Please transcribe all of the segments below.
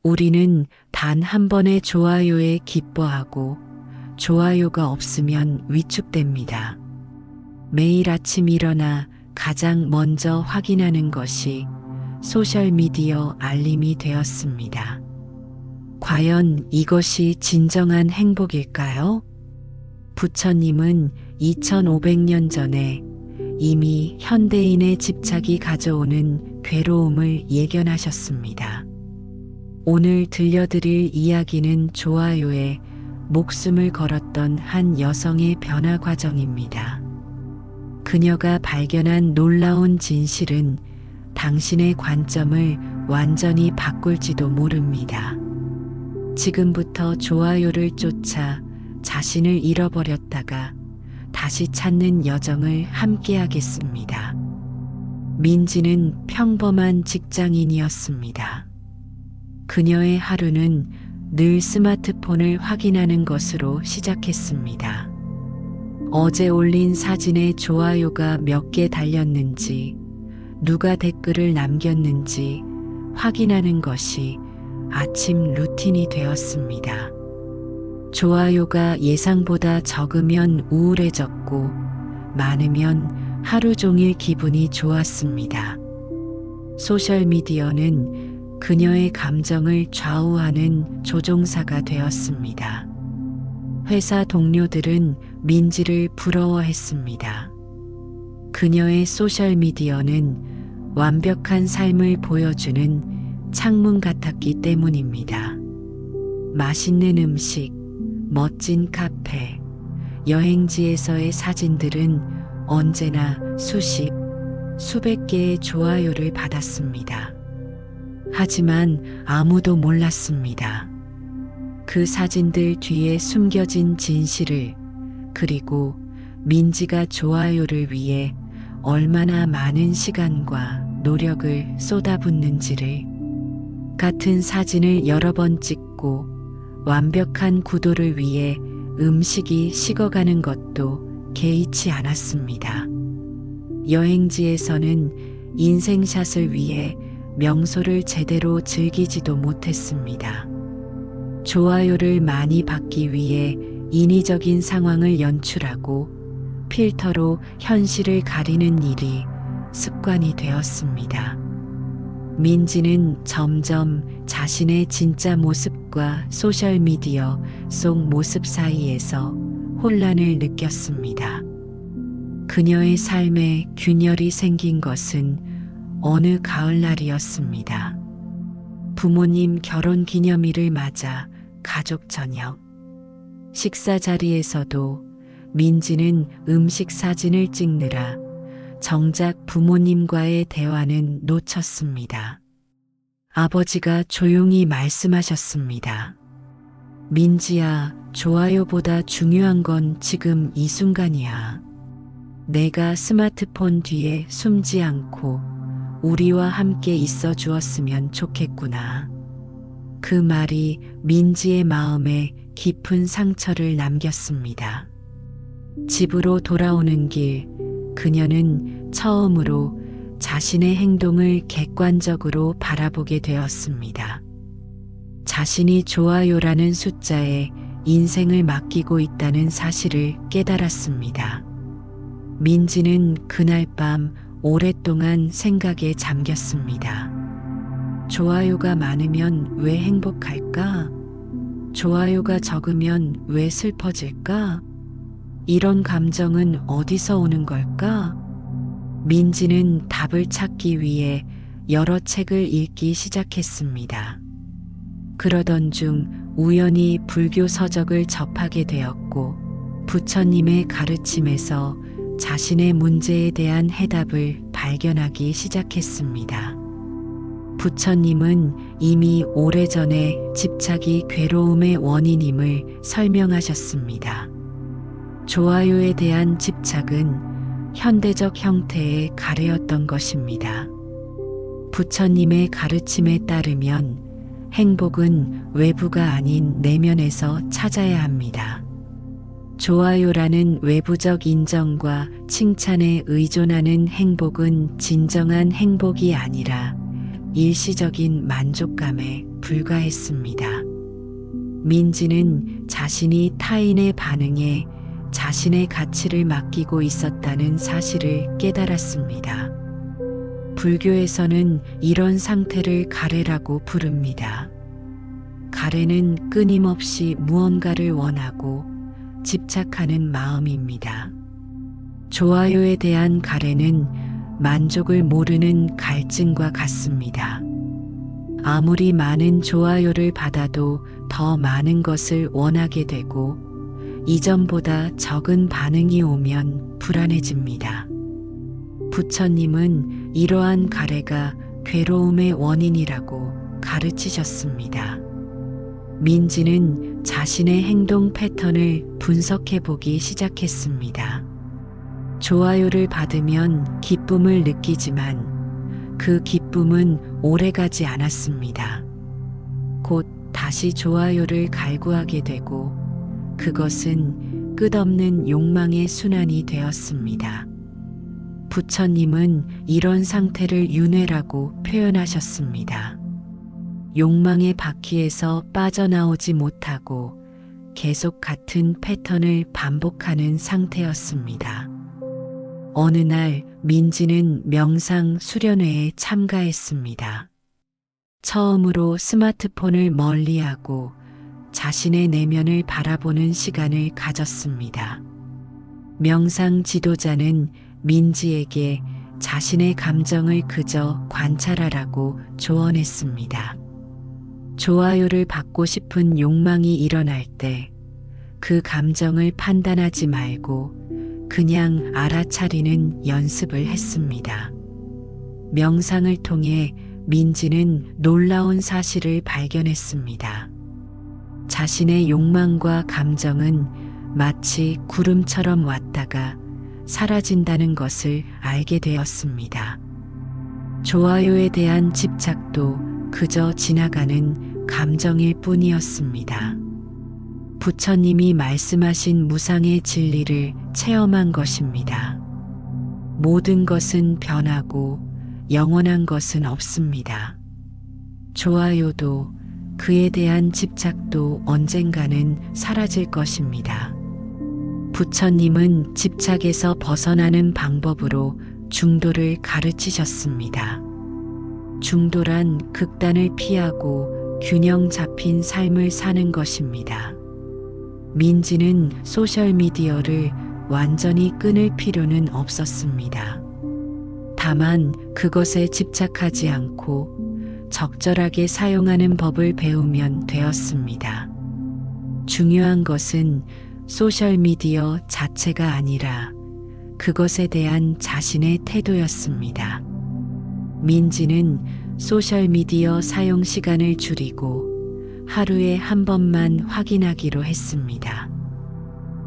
우리는 단 한 번의 좋아요에 기뻐하고 좋아요가 없으면 위축됩니다. 매일 아침 일어나 가장 먼저 확인하는 것이 소셜미디어 알림이 되었습니다. 과연 이것이 진정한 행복일까요? 부처님은 2500년 전에 이미 현대인의 집착이 가져오는 괴로움을 예견하셨습니다. 오늘 들려드릴 이야기는 좋아요에 목숨을 걸었던 한 여성의 변화 과정입니다. 그녀가 발견한 놀라운 진실은 당신의 관점을 완전히 바꿀지도 모릅니다. 지금부터 좋아요를 쫓아 자신을 잃어버렸다가 다시 찾는 여정을 함께하겠습니다. 민지는 평범한 직장인이었습니다. 그녀의 하루는 늘 스마트폰을 확인하는 것으로 시작했습니다. 어제 올린 사진에 좋아요가 몇 개 달렸는지, 누가 댓글을 남겼는지 확인하는 것이 아침 루틴이 되었습니다. 좋아요가 예상보다 적으면 우울해졌고, 많으면 하루 종일 기분이 좋았습니다. 소셜미디어는 그녀의 감정을 좌우하는 조종사가 되었습니다. 회사 동료들은 민지를 부러워했습니다. 그녀의 소셜미디어는 완벽한 삶을 보여주는 창문 같았기 때문입니다. 맛있는 음식, 멋진 카페, 여행지에서의 사진들은 언제나 수십, 수백 개의 좋아요를 받았습니다. 하지만 아무도 몰랐습니다. 그 사진들 뒤에 숨겨진 진실을, 그리고 민지가 좋아요를 위해 얼마나 많은 시간과 노력을 쏟아붓는지를. 같은 사진을 여러 번 찍고 완벽한 구도를 위해 음식이 식어가는 것도 개의치 않았습니다. 여행지에서는 인생샷을 위해 명소를 제대로 즐기지도 못했습니다. 좋아요를 많이 받기 위해 인위적인 상황을 연출하고 필터로 현실을 가리는 일이 습관이 되었습니다. 민지는 점점 자신의 진짜 모습과 소셜미디어 속 모습 사이에서 혼란을 느꼈습니다. 그녀의 삶에 균열이 생긴 것은 어느 가을날이었습니다. 부모님 결혼 기념일을 맞아 가족 저녁. 식사 자리에서도 민지는 음식 사진을 찍느라 정작 부모님과의 대화는 놓쳤습니다. 아버지가 조용히 말씀하셨습니다. 민지야, 좋아요보다 중요한 건 지금 이 순간이야. 내가 스마트폰 뒤에 숨지 않고 우리와 함께 있어 주었으면 좋겠구나. 그 말이 민지의 마음에 깊은 상처를 남겼습니다. 집으로 돌아오는 길, 그녀는 처음으로 자신의 행동을 객관적으로 바라보게 되었습니다. 자신이 좋아요라는 숫자에 인생을 맡기고 있다는 사실을 깨달았습니다. 민지는 그날 밤 오랫동안 생각에 잠겼습니다. 좋아요가 많으면 왜 행복할까? 좋아요가 적으면 왜 슬퍼질까? 이런 감정은 어디서 오는 걸까? 민지는 답을 찾기 위해 여러 책을 읽기 시작했습니다. 그러던 중 우연히 불교 서적을 접하게 되었고, 부처님의 가르침에서 자신의 문제에 대한 해답을 발견하기 시작했습니다. 부처님은 이미 오래전에 집착이 괴로움의 원인임을 설명하셨습니다. 좋아요에 대한 집착은 현대적 형태의 가래였던 것입니다. 부처님의 가르침에 따르면 행복은 외부가 아닌 내면에서 찾아야 합니다. 좋아요라는 외부적 인정과 칭찬에 의존하는 행복은 진정한 행복이 아니라 일시적인 만족감에 불과했습니다. 민지는 자신이 타인의 반응에 자신의 가치를 맡기고 있었다는 사실을 깨달았습니다. 불교에서는 이런 상태를 가래라고 부릅니다. 가래는 끊임없이 무언가를 원하고 집착하는 마음입니다. 좋아요에 대한 가래는 만족을 모르는 갈증과 같습니다. 아무리 많은 좋아요를 받아도 더 많은 것을 원하게 되고 이전보다 적은 반응이 오면 불안해집니다. 부처님은 이러한 가래가 괴로움의 원인이라고 가르치셨습니다. 민지는 자신의 행동 패턴을 분석해 보기 시작했습니다. 좋아요를 받으면 기쁨을 느끼지만 그 기쁨은 오래가지 않았습니다. 곧 다시 좋아요를 갈구하게 되고 그것은 끝없는 욕망의 순환이 되었습니다. 부처님은 이런 상태를 윤회라고 표현하셨습니다. 욕망의 바퀴에서 빠져나오지 못하고 계속 같은 패턴을 반복하는 상태였습니다. 어느 날 민지는 명상 수련회에 참가했습니다. 처음으로 스마트폰을 멀리하고 자신의 내면을 바라보는 시간을 가졌습니다. 명상 지도자는 민지에게 자신의 감정을 그저 관찰하라고 조언했습니다. 좋아요를 받고 싶은 욕망이 일어날 때 그 감정을 판단하지 말고 그냥 알아차리는 연습을 했습니다. 명상을 통해 민지는 놀라운 사실을 발견했습니다. 자신의 욕망과 감정은 마치 구름처럼 왔다가 사라진다는 것을 알게 되었습니다. 좋아요에 대한 집착도 그저 지나가는 감정일 뿐이었습니다. 부처님이 말씀하신 무상의 진리를 체험한 것입니다. 모든 것은 변하고 영원한 것은 없습니다. 좋아요도 그에 대한 집착도 언젠가는 사라질 것입니다. 부처님은 집착에서 벗어나는 방법으로 중도를 가르치셨습니다. 중도란 극단을 피하고 균형 잡힌 삶을 사는 것입니다. 민지는 소셜미디어를 완전히 끊을 필요는 없었습니다. 다만 그것에 집착하지 않고 적절하게 사용하는 법을 배우면 되었습니다. 중요한 것은 소셜미디어 자체가 아니라 그것에 대한 자신의 태도였습니다. 민지는 소셜미디어 사용 시간을 줄이고 하루에 한 번만 확인하기로 했습니다.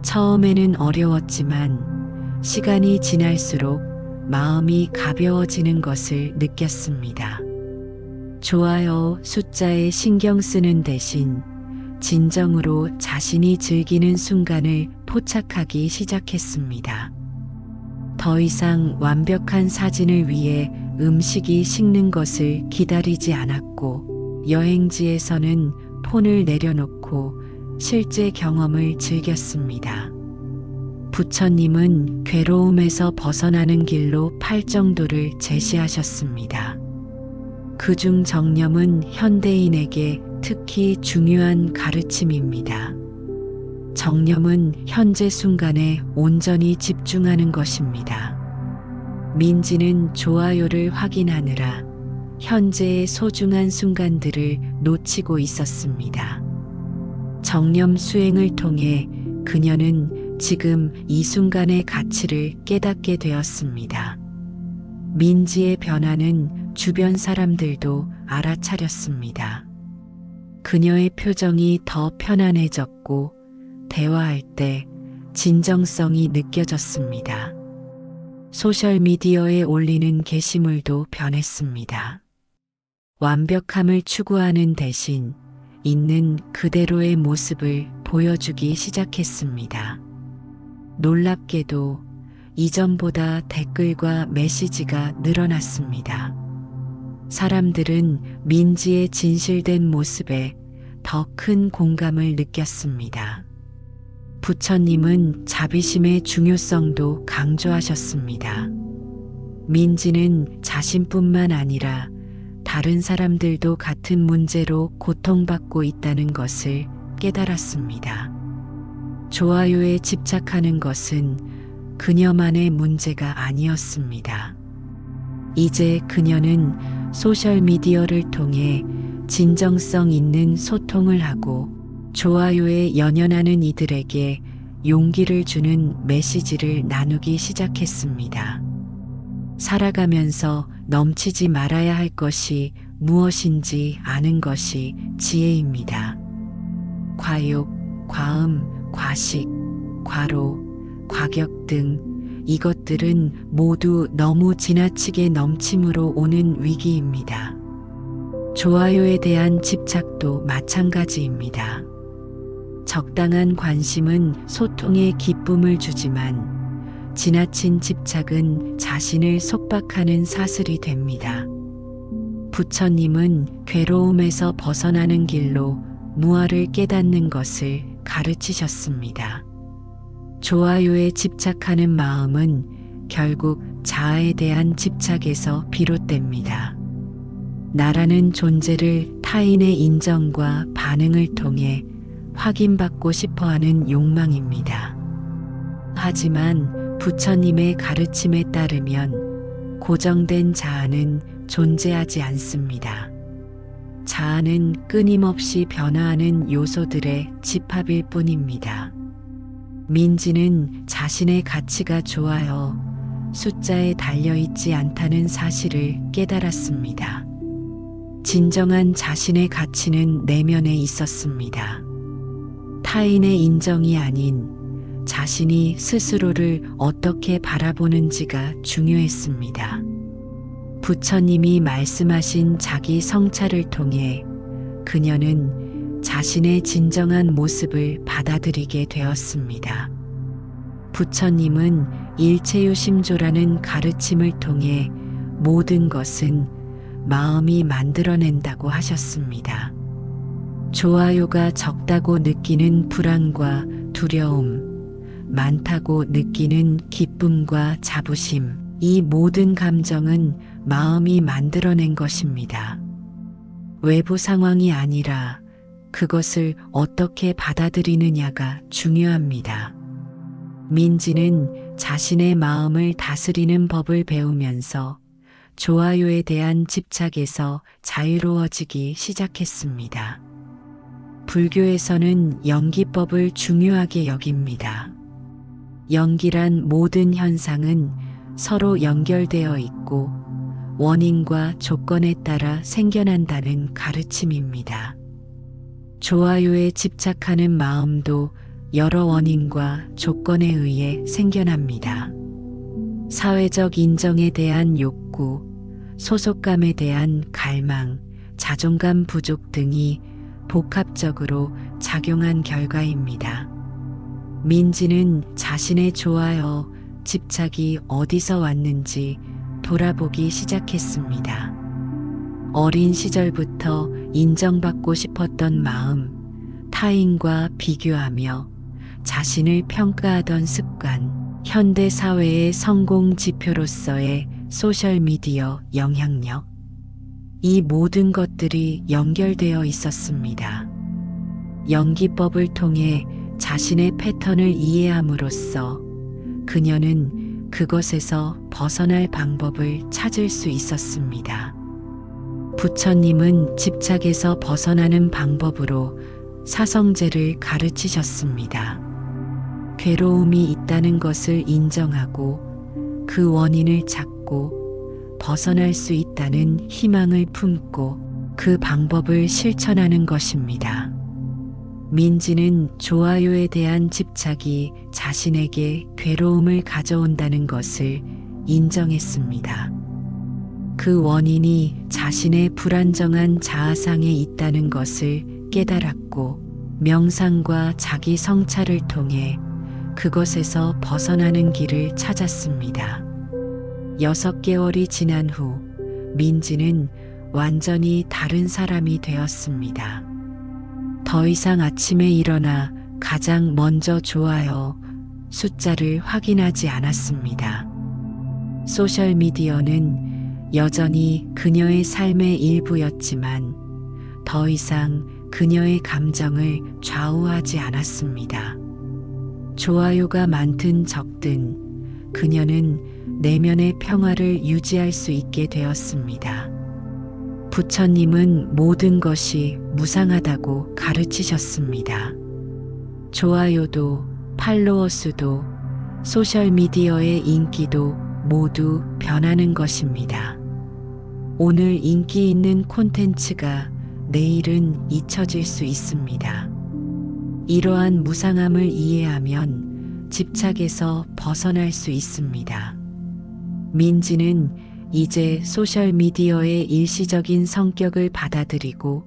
처음에는 어려웠지만 시간이 지날수록 마음이 가벼워지는 것을 느꼈습니다. 좋아요 숫자에 신경 쓰는 대신 진정으로 자신이 즐기는 순간을 포착하기 시작했습니다. 더 이상 완벽한 사진을 위해 음식이 식는 것을 기다리지 않았고 여행지에서는 폰을 내려놓고 실제 경험을 즐겼습니다. 부처님은 괴로움에서 벗어나는 길로 팔정도를 제시하셨습니다. 그중 정념은 현대인에게 특히 중요한 가르침입니다. 정념은 현재 순간에 온전히 집중하는 것입니다. 민지는 좋아요를 확인하느라 현재의 소중한 순간들을 놓치고 있었습니다. 정념 수행을 통해 그녀는 지금 이 순간의 가치를 깨닫게 되었습니다. 민지의 변화는 주변 사람들도 알아차렸습니다. 그녀의 표정이 더 편안해졌고 대화할 때 진정성이 느껴졌습니다. 소셜미디어에 올리는 게시물도 변했습니다. 완벽함을 추구하는 대신 있는 그대로의 모습을 보여주기 시작했습니다. 놀랍게도 이전보다 댓글과 메시지가 늘어났습니다. 사람들은 민지의 진실된 모습에 더 큰 공감을 느꼈습니다. 부처님은 자비심의 중요성도 강조하셨습니다. 민지는 자신뿐만 아니라 다른 사람들도 같은 문제로 고통받고 있다는 것을 깨달았습니다. 좋아요에 집착하는 것은 그녀만의 문제가 아니었습니다. 이제 그녀는 소셜미디어를 통해 진정성 있는 소통을 하고 좋아요에 연연하는 이들에게 용기를 주는 메시지를 나누기 시작했습니다. 살아가면서 넘치지 말아야 할 것이 무엇인지 아는 것이 지혜입니다. 과욕, 과음, 과식, 과로, 과격 등 이것들은 모두 너무 지나치게 넘침으로 오는 위기입니다. 좋아요에 대한 집착도 마찬가지입니다. 적당한 관심은 소통에 기쁨을 주지만 지나친 집착은 자신을 속박하는 사슬이 됩니다. 부처님은 괴로움에서 벗어나는 길로 무아를 깨닫는 것을 가르치셨습니다. 좋아요에 집착하는 마음은 결국 자아에 대한 집착에서 비롯됩니다. 나라는 존재를 타인의 인정과 반응을 통해 확인받고 싶어하는 욕망입니다. 하지만 부처님의 가르침에 따르면 고정된 자아는 존재하지 않습니다. 자아는 끊임없이 변화하는 요소들의 집합일 뿐입니다. 민지는 자신의 가치가 좋아요 숫자에 달려있지 않다는 사실을 깨달았습니다. 진정한 자신의 가치는 내면에 있었습니다. 타인의 인정이 아닌 자신이 스스로를 어떻게 바라보는지가 중요했습니다. 부처님이 말씀하신 자기 성찰을 통해 그녀는 자신의 진정한 모습을 받아들이게 되었습니다. 부처님은 일체유심조라는 가르침을 통해 모든 것은 마음이 만들어낸다고 하셨습니다. 좋아요가 적다고 느끼는 불안과 두려움, 많다고 느끼는 기쁨과 자부심, 이 모든 감정은 마음이 만들어낸 것입니다. 외부 상황이 아니라 그것을 어떻게 받아들이느냐가 중요합니다. 민지는 자신의 마음을 다스리는 법을 배우면서 좋아요에 대한 집착에서 자유로워지기 시작했습니다. 불교에서는 연기법을 중요하게 여깁니다. 연기란 모든 현상은 서로 연결되어 있고 원인과 조건에 따라 생겨난다는 가르침입니다. 좋아요에 집착하는 마음도 여러 원인과 조건에 의해 생겨납니다. 사회적 인정에 대한 욕구, 소속감에 대한 갈망, 자존감 부족 등이 복합적으로 작용한 결과입니다. 민지는 자신의 좋아요, 집착이 어디서 왔는지 돌아보기 시작했습니다. 어린 시절부터 인정받고 싶었던 마음, 타인과 비교하며 자신을 평가하던 습관, 현대 사회의 성공 지표로서의 소셜미디어 영향력, 이 모든 것들이 연결되어 있었습니다. 연기법을 통해 자신의 패턴을 이해함으로써 그녀는 그것에서 벗어날 방법을 찾을 수 있었습니다. 부처님은 집착에서 벗어나는 방법으로 사성제를 가르치셨습니다. 괴로움이 있다는 것을 인정하고 그 원인을 찾고 벗어날 수 있다는 희망을 품고 그 방법을 실천하는 것입니다. 민지는 좋아요에 대한 집착이 자신에게 괴로움을 가져온다는 것을 인정했습니다. 그 원인이 자신의 불안정한 자아상에 있다는 것을 깨달았고 명상과 자기 성찰을 통해 그것에서 벗어나는 길을 찾았습니다. 6개월이 지난 후 민지는 완전히 다른 사람이 되었습니다. 더 이상 아침에 일어나 가장 먼저 좋아요 숫자를 확인하지 않았습니다. 소셜미디어는 여전히 그녀의 삶의 일부였지만 더 이상 그녀의 감정을 좌우하지 않았습니다. 좋아요가 많든 적든 그녀는 내면의 평화를 유지할 수 있게 되었습니다. 부처님은 모든 것이 무상하다고 가르치셨습니다. 좋아요도 팔로워 수도 소셜미디어의 인기도 모두 변하는 것입니다. 오늘 인기 있는 콘텐츠가 내일은 잊혀질 수 있습니다. 이러한 무상함을 이해하면 집착에서 벗어날 수 있습니다. 민지는 이제 소셜미디어의 일시적인 성격을 받아들이고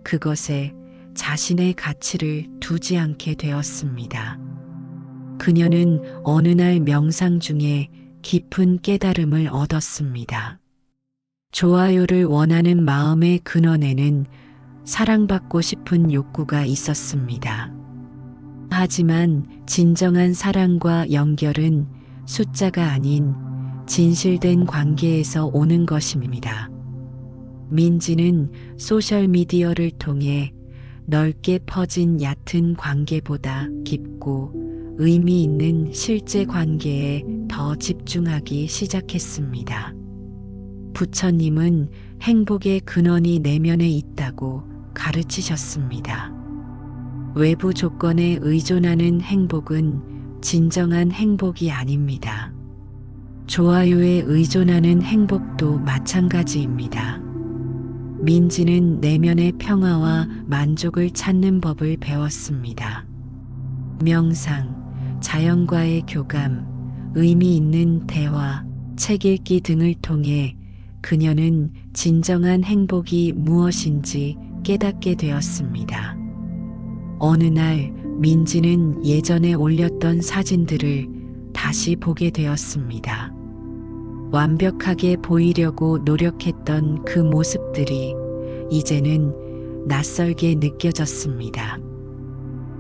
그것에 자신의 가치를 두지 않게 되었습니다. 그녀는 어느 날 명상 중에 깊은 깨달음을 얻었습니다. 좋아요를 원하는 마음의 근원에는 사랑받고 싶은 욕구가 있었습니다. 하지만 진정한 사랑과 연결은 숫자가 아닌 진실된 관계에서 오는 것입니다. 민지는 소셜미디어를 통해 넓게 퍼진 얕은 관계보다 깊고 의미 있는 실제 관계에 더 집중하기 시작했습니다. 부처님은 행복의 근원이 내면에 있다고 가르치셨습니다. 외부 조건에 의존하는 행복은 진정한 행복이 아닙니다. 좋아요에 의존하는 행복도 마찬가지입니다. 민지는 내면의 평화와 만족을 찾는 법을 배웠습니다. 명상, 자연과의 교감, 의미 있는 대화, 책 읽기 등을 통해 그녀는 진정한 행복이 무엇인지 깨닫게 되었습니다. 어느 날 민지는 예전에 올렸던 사진들을 다시 보게 되었습니다. 완벽하게 보이려고 노력했던 그 모습들이 이제는 낯설게 느껴졌습니다.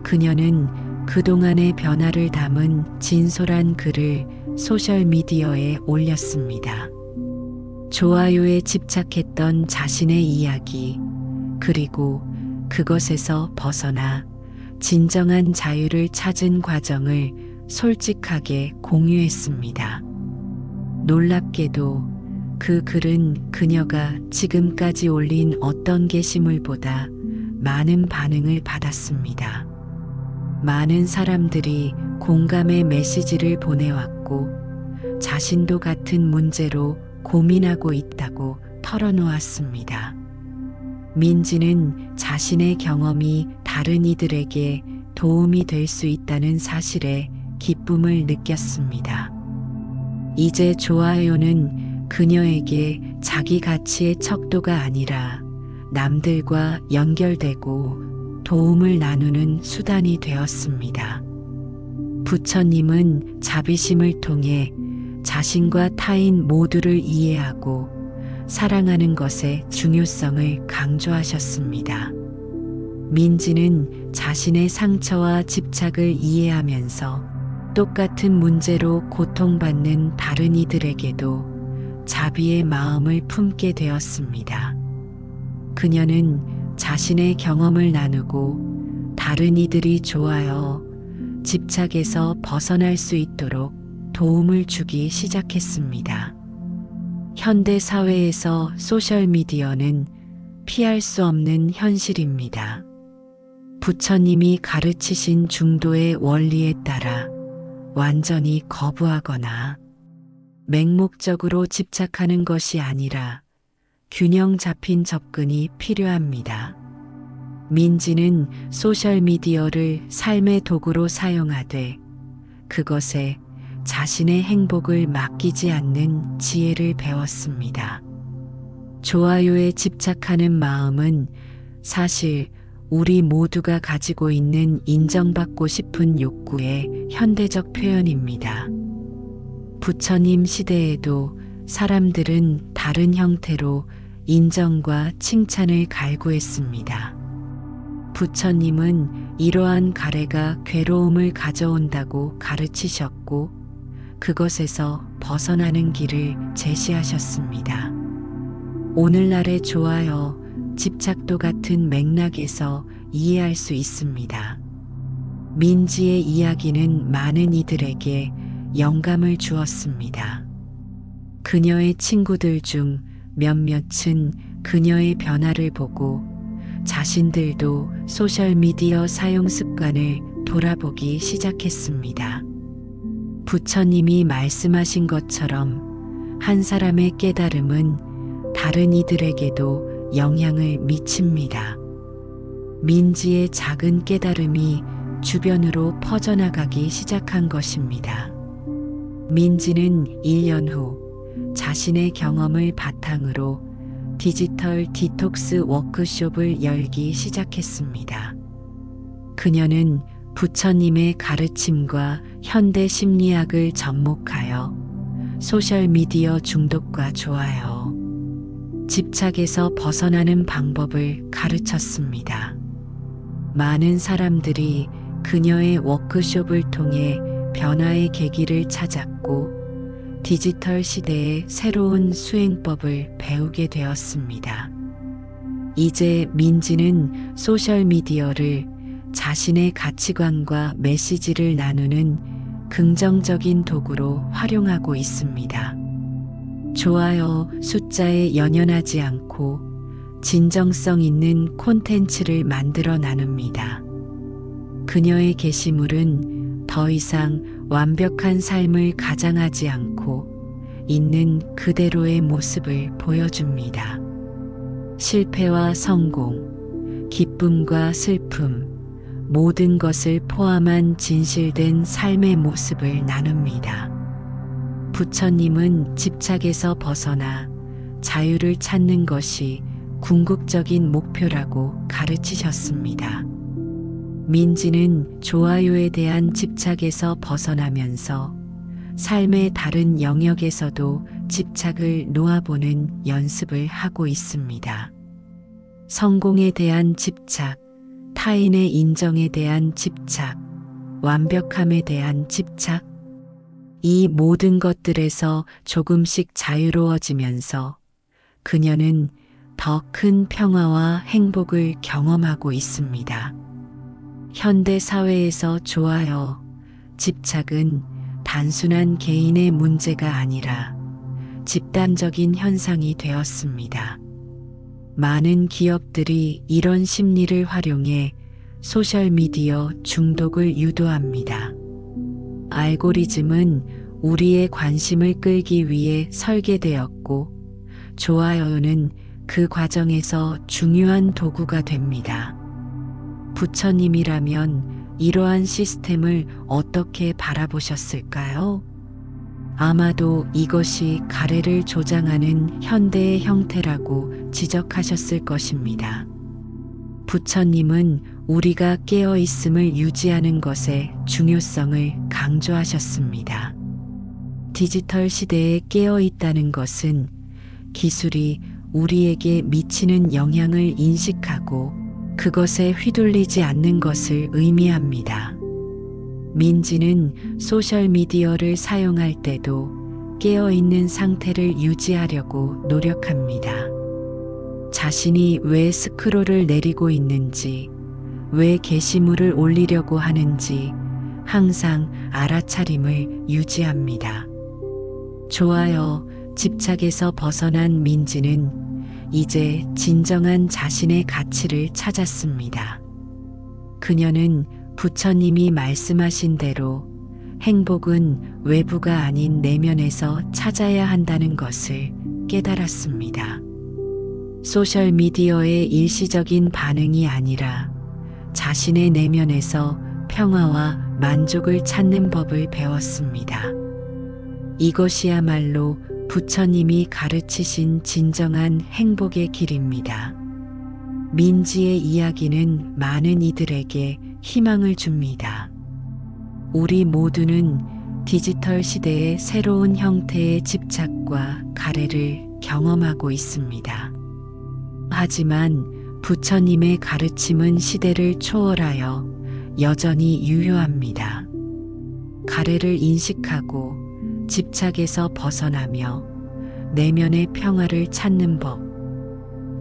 그녀는 그동안의 변화를 담은 진솔한 글을 소셜미디어에 올렸습니다. 좋아요에 집착했던 자신의 이야기, 그리고 그것에서 벗어나 진정한 자유를 찾은 과정을 솔직하게 공유했습니다. 놀랍게도 그 글은 그녀가 지금까지 올린 어떤 게시물보다 많은 반응을 받았습니다. 많은 사람들이 공감의 메시지를 보내왔고 자신도 같은 문제로 고민하고 있다고 털어놓았습니다. 민지는 자신의 경험이 다른 이들에게 도움이 될 수 있다는 사실에 기쁨을 느꼈습니다. 이제 좋아요는 그녀에게 자기 가치의 척도가 아니라 남들과 연결되고 도움을 나누는 수단이 되었습니다. 부처님은 자비심을 통해 자신과 타인 모두를 이해하고 사랑하는 것의 중요성을 강조하셨습니다. 민지는 자신의 상처와 집착을 이해하면서 똑같은 문제로 고통받는 다른 이들에게도 자비의 마음을 품게 되었습니다. 그녀는 자신의 경험을 나누고 다른 이들이 좋아요, 집착에서 벗어날 수 있도록 도움을 주기 시작했습니다. 현대 사회에서 소셜미디어는 피할 수 없는 현실입니다. 부처님이 가르치신 중도의 원리에 따라 완전히 거부하거나 맹목적으로 집착하는 것이 아니라 균형 잡힌 접근이 필요합니다. 민지는 소셜미디어를 삶의 도구로 사용하되 그것에 자신의 행복을 맡기지 않는 지혜를 배웠습니다. 좋아요에 집착하는 마음은 사실 우리 모두가 가지고 있는 인정받고 싶은 욕구의 현대적 표현입니다. 부처님 시대에도 사람들은 다른 형태로 인정과 칭찬을 갈구했습니다. 부처님은 이러한 가래가 괴로움을 가져온다고 가르치셨고 그것에서 벗어나는 길을 제시하셨습니다. 오늘날의 좋아요, 집착도 같은 맥락에서 이해할 수 있습니다. 민지의 이야기는 많은 이들에게 영감을 주었습니다. 그녀의 친구들 중 몇몇은 그녀의 변화를 보고 자신들도 소셜미디어 사용 습관을 돌아보기 시작했습니다. 부처님이 말씀하신 것처럼 한 사람의 깨달음은 다른 이들에게도 영향을 미칩니다. 민지의 작은 깨달음이 주변으로 퍼져나가기 시작한 것입니다. 민지는 1년 후 자신의 경험을 바탕으로 디지털 디톡스 워크숍을 열기 시작했습니다. 그녀는 부처님의 가르침과 현대 심리학을 접목하여 소셜미디어 중독과 좋아요, 집착에서 벗어나는 방법을 가르쳤습니다. 많은 사람들이 그녀의 워크숍을 통해 변화의 계기를 찾았고 디지털 시대의 새로운 수행법을 배우게 되었습니다. 이제 민지는 소셜미디어를 자신의 가치관과 메시지를 나누는 긍정적인 도구로 활용하고 있습니다. 좋아요 숫자에 연연하지 않고 진정성 있는 콘텐츠를 만들어 나눕니다. 그녀의 게시물은 더 이상 완벽한 삶을 가장하지 않고 있는 그대로의 모습을 보여줍니다. 실패와 성공, 기쁨과 슬픔, 모든 것을 포함한 진실된 삶의 모습을 나눕니다. 부처님은 집착에서 벗어나 자유를 찾는 것이 궁극적인 목표라고 가르치셨습니다. 민지는 좋아요에 대한 집착에서 벗어나면서 삶의 다른 영역에서도 집착을 놓아보는 연습을 하고 있습니다. 성공에 대한 집착, 타인의 인정에 대한 집착, 완벽함에 대한 집착, 이 모든 것들에서 조금씩 자유로워지면서 그녀는 더 큰 평화와 행복을 경험하고 있습니다. 현대 사회에서 좋아요, 집착은 단순한 개인의 문제가 아니라 집단적인 현상이 되었습니다. 많은 기업들이 이런 심리를 활용해 소셜미디어 중독을 유도합니다. 알고리즘은 우리의 관심을 끌기 위해 설계되었고, 좋아요는 그 과정에서 중요한 도구가 됩니다. 부처님이라면 이러한 시스템을 어떻게 바라보셨을까요? 아마도 이것이 가래를 조장하는 현대의 형태라고 지적하셨을 것입니다. 부처님은 우리가 깨어 있음을 유지하는 것의 중요성을 강조하셨습니다. 디지털 시대에 깨어 있다는 것은 기술이 우리에게 미치는 영향을 인식하고 그것에 휘둘리지 않는 것을 의미합니다. 민지는 소셜미디어를 사용할 때도 깨어있는 상태를 유지하려고 노력합니다. 자신이 왜 스크롤을 내리고 있는지, 왜 게시물을 올리려고 하는지 항상 알아차림을 유지합니다. 좋아요, 집착에서 벗어난 민지는 이제 진정한 자신의 가치를 찾았습니다. 그녀는 부처님이 말씀하신 대로 행복은 외부가 아닌 내면에서 찾아야 한다는 것을 깨달았습니다. 소셜미디어의 일시적인 반응이 아니라 자신의 내면에서 평화와 만족을 찾는 법을 배웠습니다. 이것이야말로 부처님이 가르치신 진정한 행복의 길입니다. 민지의 이야기는 많은 이들에게 희망을 줍니다. 우리 모두는 디지털 시대의 새로운 형태의 집착과 가래를 경험하고 있습니다. 하지만 부처님의 가르침은 시대를 초월하여 여전히 유효합니다. 가래를 인식하고 집착에서 벗어나며 내면의 평화를 찾는 법.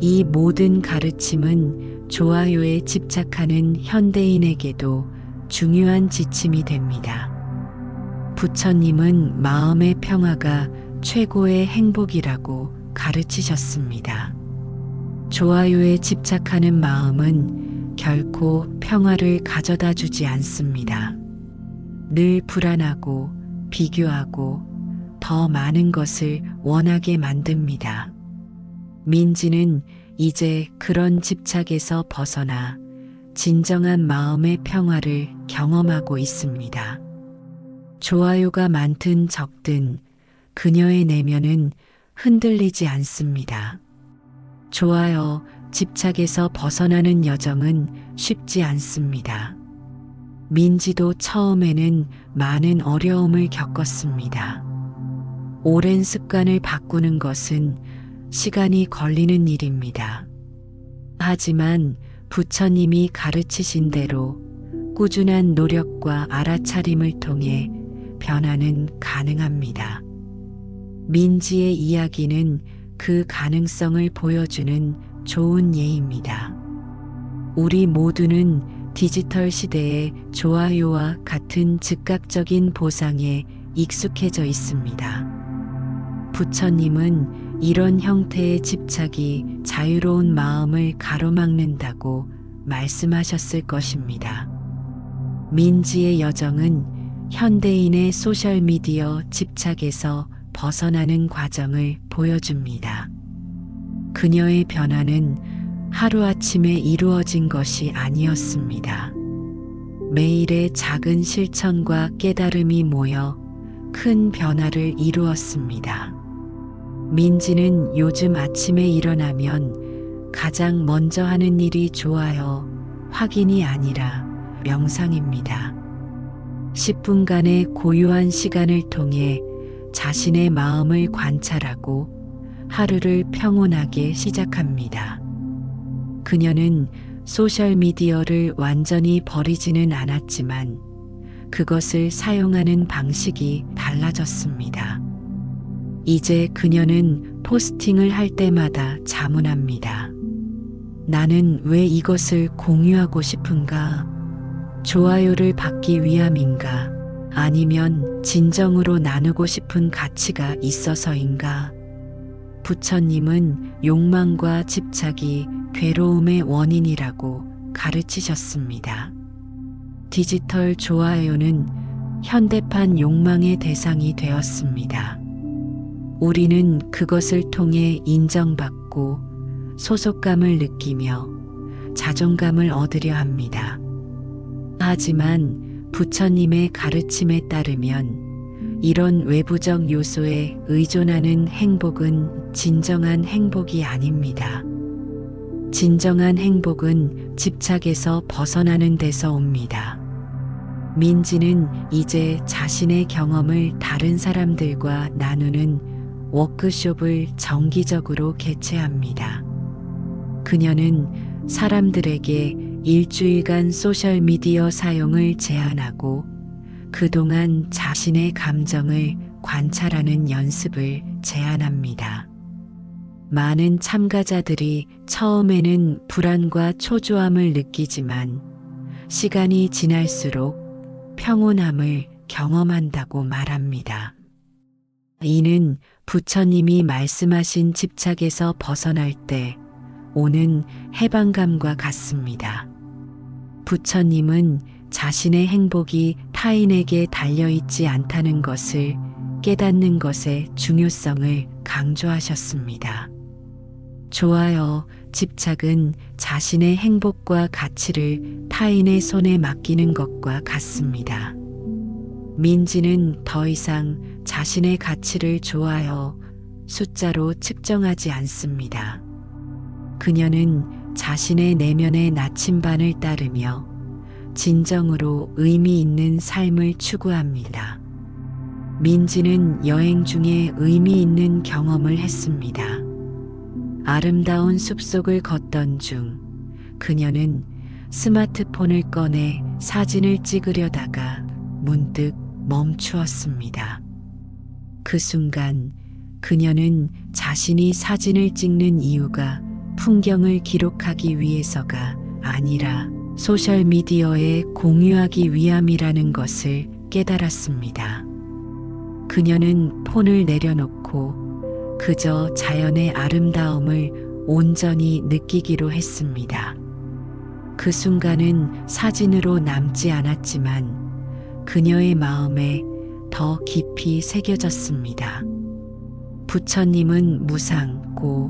이 모든 가르침은 좋아요에 집착하는 현대인에게도 중요한 지침이 됩니다. 부처님은 마음의 평화가 최고의 행복이라고 가르치셨습니다. 좋아요에 집착하는 마음은 결코 평화를 가져다 주지 않습니다. 늘 불안하고 비교하고 더 많은 것을 원하게 만듭니다. 민지는 이제 그런 집착에서 벗어나 진정한 마음의 평화를 경험하고 있습니다. 좋아요가 많든 적든 그녀의 내면은 흔들리지 않습니다. 좋아요, 집착에서 벗어나는 여정은 쉽지 않습니다. 민지도 처음에는 많은 어려움을 겪었습니다. 오랜 습관을 바꾸는 것은 시간이 걸리는 일입니다. 하지만 부처님이 가르치신 대로 꾸준한 노력과 알아차림을 통해 변화는 가능합니다. 민지의 이야기는 그 가능성을 보여주는 좋은 예입니다. 우리 모두는 디지털 시대의 좋아요와 같은 즉각적인 보상에 익숙해져 있습니다. 부처님은 이런 형태의 집착이 자유로운 마음을 가로막는다고 말씀하셨을 것입니다. 민지의 여정은 현대인의 소셜미디어 집착에서 벗어나는 과정을 보여줍니다. 그녀의 변화는 하루아침에 이루어진 것이 아니었습니다. 매일의 작은 실천과 깨달음이 모여 큰 변화를 이루었습니다. 민지는 요즘 아침에 일어나면 가장 먼저 하는 일이 좋아요, 확인이 아니라 명상입니다. 10분간의 고요한 시간을 통해 자신의 마음을 관찰하고 하루를 평온하게 시작합니다. 그녀는 소셜미디어를 완전히 버리지는 않았지만 그것을 사용하는 방식이 달라졌습니다. 이제 그녀는 포스팅을 할 때마다 자문합니다. 나는 왜 이것을 공유하고 싶은가? 좋아요를 받기 위함인가? 아니면 진정으로 나누고 싶은 가치가 있어서인가? 부처님은 욕망과 집착이 괴로움의 원인이라고 가르치셨습니다. 디지털 좋아요는 현대판 욕망의 대상이 되었습니다. 우리는 그것을 통해 인정받고 소속감을 느끼며 자존감을 얻으려 합니다. 하지만 부처님의 가르침에 따르면 이런 외부적 요소에 의존하는 행복은 진정한 행복이 아닙니다. 진정한 행복은 집착에서 벗어나는 데서 옵니다. 민지는 이제 자신의 경험을 다른 사람들과 나누는 워크숍을 정기적으로 개최합니다. 그녀는 사람들에게 일주일간 소셜미디어 사용을 제한하고 그동안 자신의 감정을 관찰하는 연습을 제안합니다. 많은 참가자들이 처음에는 불안과 초조함을 느끼지만 시간이 지날수록 평온함을 경험한다고 말합니다. 이는 부처님이 말씀하신 집착에서 벗어날 때 오는 해방감과 같습니다. 부처님은 자신의 행복이 타인에게 달려있지 않다는 것을 깨닫는 것의 중요성을 강조하셨습니다. 좋아요, 집착은 자신의 행복과 가치를 타인의 손에 맡기는 것과 같습니다. 민지는 더 이상 자신의 가치를 좋아요, 숫자로 측정하지 않습니다. 그녀는 자신의 내면의 나침반을 따르며 진정으로 의미 있는 삶을 추구합니다. 민지는 여행 중에 의미 있는 경험을 했습니다. 아름다운 숲속을 걷던 중 그녀는 스마트폰을 꺼내 사진을 찍으려다가 문득 멈추었습니다. 그 순간 그녀는 자신이 사진을 찍는 이유가 풍경을 기록하기 위해서가 아니라 소셜미디어에 공유하기 위함이라는 것을 깨달았습니다. 그녀는 폰을 내려놓고 그저 자연의 아름다움을 온전히 느끼기로 했습니다. 그 순간은 사진으로 남지 않았지만 그녀의 마음에 더 깊이 새겨졌습니다. 부처님은 무상, 고,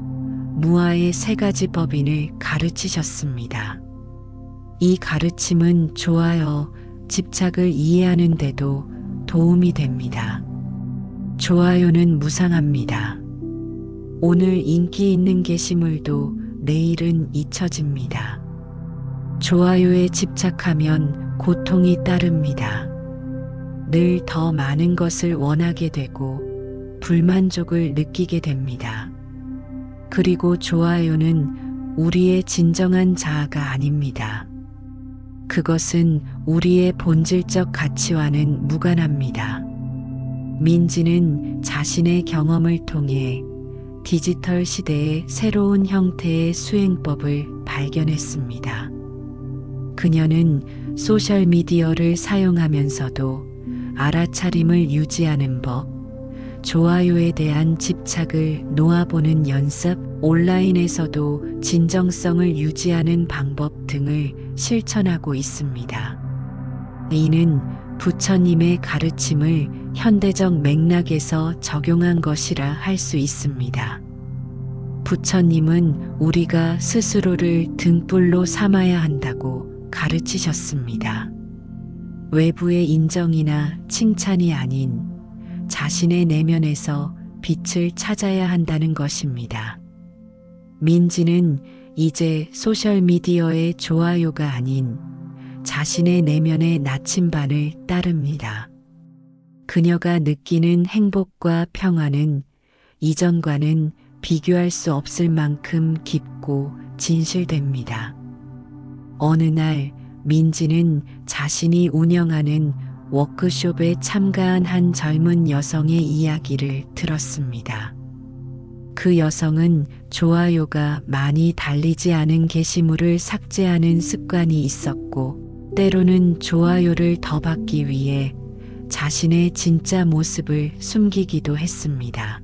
무아의 세 가지 법인을 가르치셨습니다. 이 가르침은 좋아요, 집착을 이해하는 데도 도움이 됩니다. 좋아요는 무상합니다. 오늘 인기 있는 게시물도 내일은 잊혀집니다. 좋아요에 집착하면 고통이 따릅니다. 늘 더 많은 것을 원하게 되고 불만족을 느끼게 됩니다. 그리고 좋아요는 우리의 진정한 자아가 아닙니다. 그것은 우리의 본질적 가치와는 무관합니다. 민지는 자신의 경험을 통해 디지털 시대의 새로운 형태의 수행법을 발견했습니다. 그녀는 소셜미디어를 사용하면서도 알아차림을 유지하는 법, 좋아요에 대한 집착을 놓아보는 연습, 온라인에서도 진정성을 유지하는 방법 등을 실천하고 있습니다. 이는 부처님의 가르침을 현대적 맥락에서 적용한 것이라 할 수 있습니다. 부처님은 우리가 스스로를 등불로 삼아야 한다고 가르치셨습니다. 외부의 인정이나 칭찬이 아닌 자신의 내면에서 빛을 찾아야 한다는 것입니다. 민지는 이제 소셜미디어의 좋아요가 아닌 자신의 내면의 나침반을 따릅니다. 그녀가 느끼는 행복과 평화는 이전과는 비교할 수 없을 만큼 깊고 진실됩니다. 어느 날 민지는 자신이 운영하는 워크숍에 참가한 한 젊은 여성의 이야기를 들었습니다. 그 여성은 좋아요가 많이 달리지 않은 게시물을 삭제하는 습관이 있었고, 때로는 좋아요를 더 받기 위해 자신의 진짜 모습을 숨기기도 했습니다.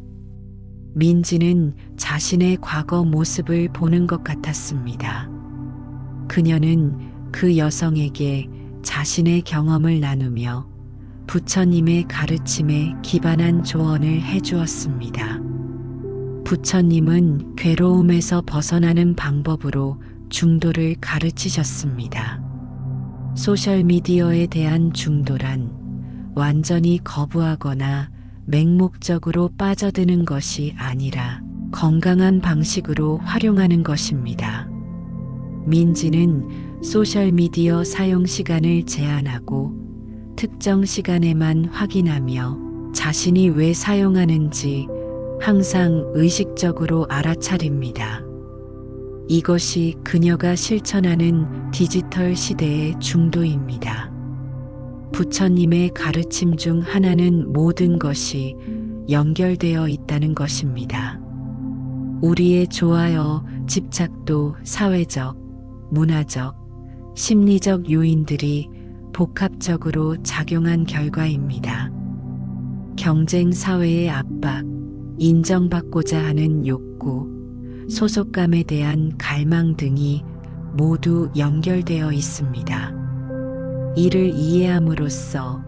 민지는 자신의 과거 모습을 보는 것 같았습니다. 그녀는 그 여성에게 자신의 경험을 나누며 부처님의 가르침에 기반한 조언을 해주었습니다. 부처님은 괴로움에서 벗어나는 방법으로 중도를 가르치셨습니다. 소셜미디어에 대한 중도란 완전히 거부하거나 맹목적으로 빠져드는 것이 아니라 건강한 방식으로 활용하는 것입니다. 민지는 소셜미디어 사용 시간을 제한하고 특정 시간에만 확인하며 자신이 왜 사용하는지 항상 의식적으로 알아차립니다. 이것이 그녀가 실천하는 디지털 시대의 중도입니다. 부처님의 가르침 중 하나는 모든 것이 연결되어 있다는 것입니다. 우리의 좋아요, 집착도 사회적, 문화적, 심리적 요인들이 복합적으로 작용한 결과입니다. 경쟁 사회의 압박, 인정받고자 하는 욕구, 소속감에 대한 갈망 등이 모두 연결되어 있습니다. 이를 이해함으로써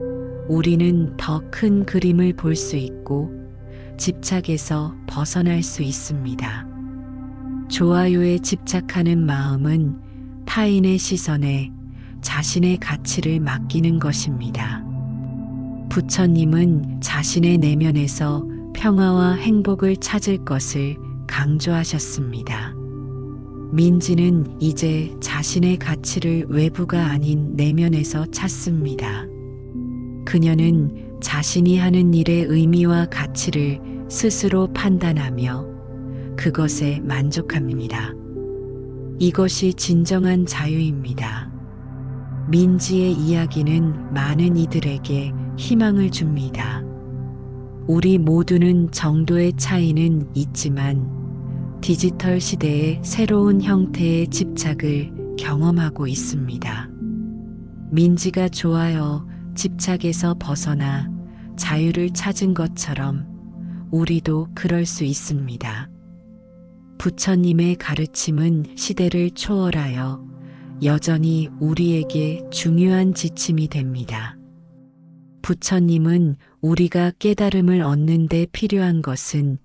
우리는 더 큰 그림을 볼 수 있고 집착에서 벗어날 수 있습니다. 좋아요에 집착하는 마음은 타인의 시선에 자신의 가치를 맡기는 것입니다. 부처님은 자신의 내면에서 평화와 행복을 찾을 것을 강조하셨습니다. 민지는 이제 자신의 가치를 외부가 아닌 내면에서 찾습니다. 그녀는 자신이 하는 일의 의미와 가치를 스스로 판단하며 그것에 만족합니다. 이것이 진정한 자유입니다. 민지의 이야기는 많은 이들에게 희망을 줍니다. 우리 모두는 정도의 차이는 있지만 디지털 시대의 새로운 형태의 집착을 경험하고 있습니다. 민지가 좋아요, 집착에서 벗어나 자유를 찾은 것처럼 우리도 그럴 수 있습니다. 부처님의 가르침은 시대를 초월하여 여전히 우리에게 중요한 지침이 됩니다. 부처님은 우리가 깨달음을 얻는 데 필요한 것은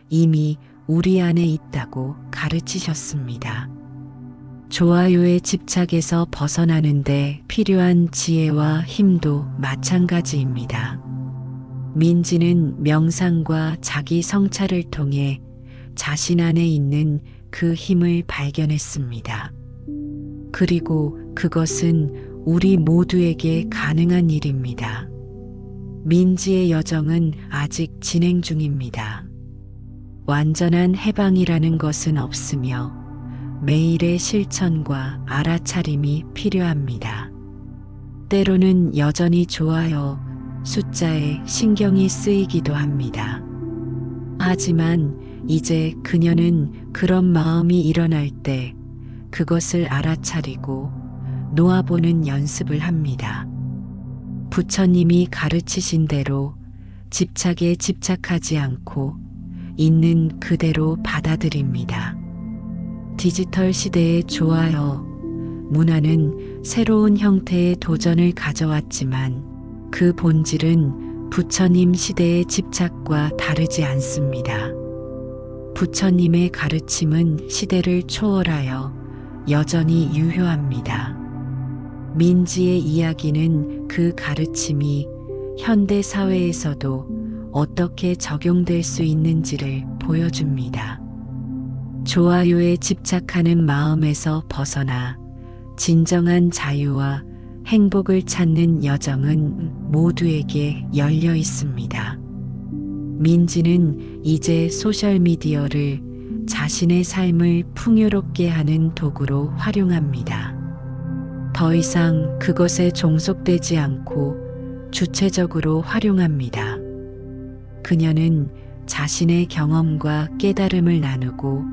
이미 우리 안에 있다고 가르치셨습니다. 좋아요의 집착에서 벗어나는데 필요한 지혜와 힘도 마찬가지입니다. 민지는 명상과 자기 성찰을 통해 자신 안에 있는 그 힘을 발견했습니다. 그리고 그것은 우리 모두에게 가능한 일입니다. 민지의 여정은 아직 진행 중입니다. 완전한 해방이라는 것은 없으며 매일의 실천과 알아차림이 필요합니다. 때로는 여전히 좋아요, 숫자에 신경이 쓰이기도 합니다. 하지만 이제 그녀는 그런 마음이 일어날 때 그것을 알아차리고 놓아보는 연습을 합니다. 부처님이 가르치신 대로 집착에 집착하지 않고 있는 그대로 받아들입니다. 디지털 시대의 좋아요 문화는 새로운 형태의 도전을 가져왔지만 그 본질은 부처님 시대의 집착과 다르지 않습니다. 부처님의 가르침은 시대를 초월하여 여전히 유효합니다. 민지의 이야기는 그 가르침이 현대 사회에서도 어떻게 적용될 수 있는지를 보여줍니다. 좋아요에 집착하는 마음에서 벗어나 진정한 자유와 행복을 찾는 여정은 모두에게 열려 있습니다. 민지는 이제 소셜미디어를 자신의 삶을 풍요롭게 하는 도구로 활용합니다. 더 이상 그것에 종속되지 않고 주체적으로 활용합니다. 그녀는 자신의 경험과 깨달음을 나누고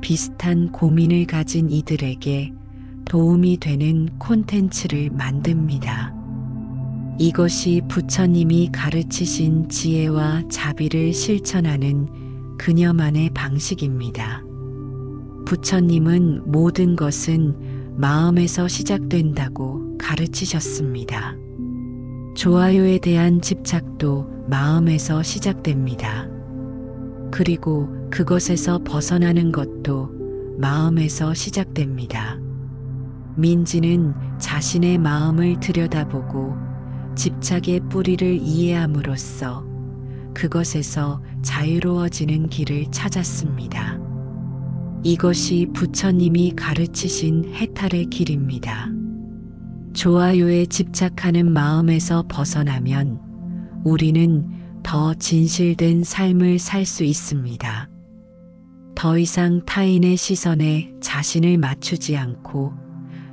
비슷한 고민을 가진 이들에게 도움이 되는 콘텐츠를 만듭니다. 이것이 부처님이 가르치신 지혜와 자비를 실천하는 그녀만의 방식입니다. 부처님은 모든 것은 마음에서 시작된다고 가르치셨습니다. 좋아요에 대한 집착도 마음에서 시작됩니다. 그리고 그것에서 벗어나는 것도 마음에서 시작됩니다. 민지는 자신의 마음을 들여다보고 집착의 뿌리를 이해함으로써 그것에서 자유로워지는 길을 찾았습니다. 이것이 부처님이 가르치신 해탈의 길입니다. 좋아요에 집착하는 마음에서 벗어나면 우리는 더 진실된 삶을 살 수 있습니다. 더 이상 타인의 시선에 자신을 맞추지 않고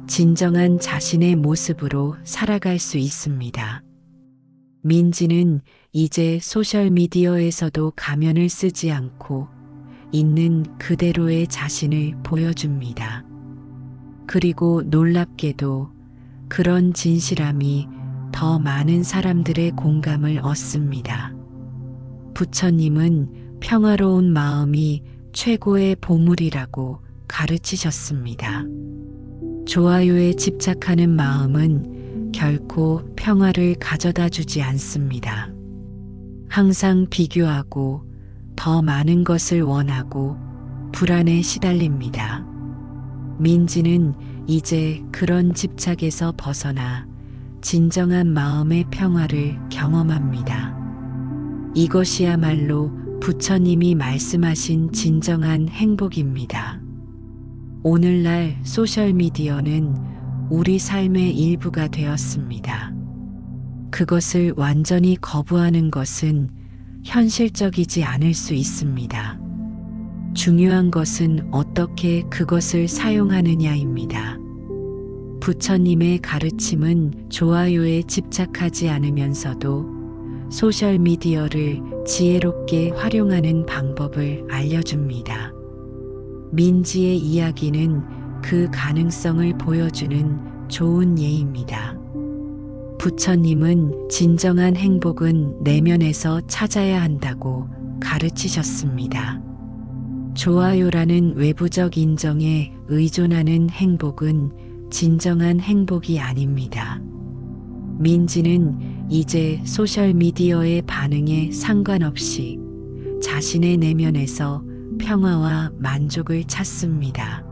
진정한 자신의 모습으로 살아갈 수 있습니다. 민지는 이제 소셜미디어에서도 가면을 쓰지 않고 있는 그대로의 자신을 보여줍니다. 그리고 놀랍게도 그런 진실함이 더 많은 사람들의 공감을 얻습니다. 부처님은 평화로운 마음이 최고의 보물이라고 가르치셨습니다. 좋아요에 집착하는 마음은 결코 평화를 가져다 주지 않습니다. 항상 비교하고 더 많은 것을 원하고 불안에 시달립니다. 민지는 이제 그런 집착에서 벗어나 진정한 마음의 평화를 경험합니다. 이것이야말로 부처님이 말씀하신 진정한 행복입니다. 오늘날 소셜미디어는 우리 삶의 일부가 되었습니다. 그것을 완전히 거부하는 것은 현실적이지 않을 수 있습니다. 중요한 것은 어떻게 그것을 사용하느냐입니다. 부처님의 가르침은 좋아요에 집착하지 않으면서도 소셜미디어를 지혜롭게 활용하는 방법을 알려줍니다. 민지의 이야기는 그 가능성을 보여주는 좋은 예입니다. 부처님은 진정한 행복은 내면에서 찾아야 한다고 가르치셨습니다. 좋아요라는 외부적 인정에 의존하는 행복은 진정한 행복이 아닙니다. 민지는 이제 소셜미디어의 반응에 상관없이 자신의 내면에서 평화와 만족을 찾습니다.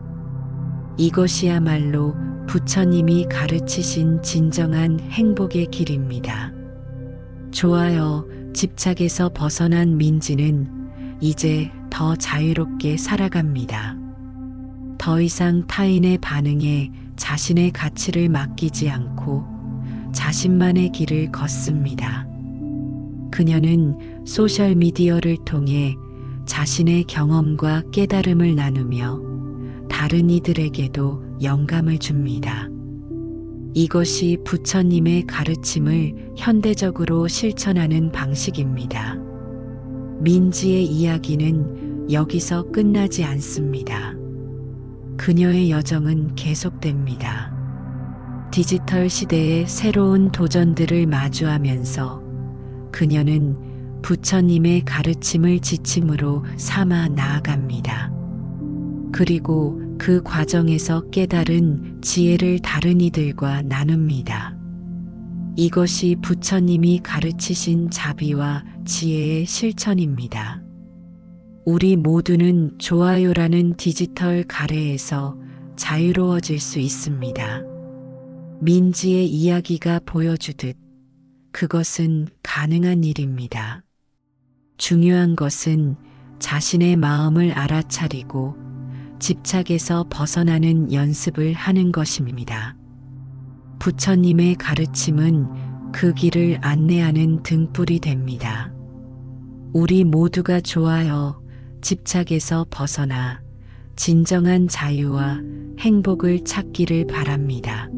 이것이야말로 부처님이 가르치신 진정한 행복의 길입니다. 좋아요, 집착에서 벗어난 민지는 이제 더 자유롭게 살아갑니다. 더 이상 타인의 반응에 자신의 가치를 맡기지 않고 자신만의 길을 걷습니다. 그녀는 소셜미디어를 통해 자신의 경험과 깨달음을 나누며 다른 이들에게도 영감을 줍니다. 이것이 부처님의 가르침을 현대적으로 실천하는 방식입니다. 민지의 이야기는 여기서 끝나지 않습니다. 그녀의 여정은 계속됩니다. 디지털 시대의 새로운 도전들을 마주하면서 그녀는 부처님의 가르침을 지침으로 삼아 나아갑니다. 그리고 그 과정에서 깨달은 지혜를 다른 이들과 나눕니다. 이것이 부처님이 가르치신 자비와 지혜의 실천입니다. 우리 모두는 좋아요라는 디지털 가래에서 자유로워질 수 있습니다. 민지의 이야기가 보여주듯 그것은 가능한 일입니다. 중요한 것은 자신의 마음을 알아차리고 집착에서 벗어나는 연습을 하는 것입니다. 부처님의 가르침은 그 길을 안내하는 등불이 됩니다. 우리 모두가 좋아요, 집착에서 벗어나 진정한 자유와 행복을 찾기를 바랍니다.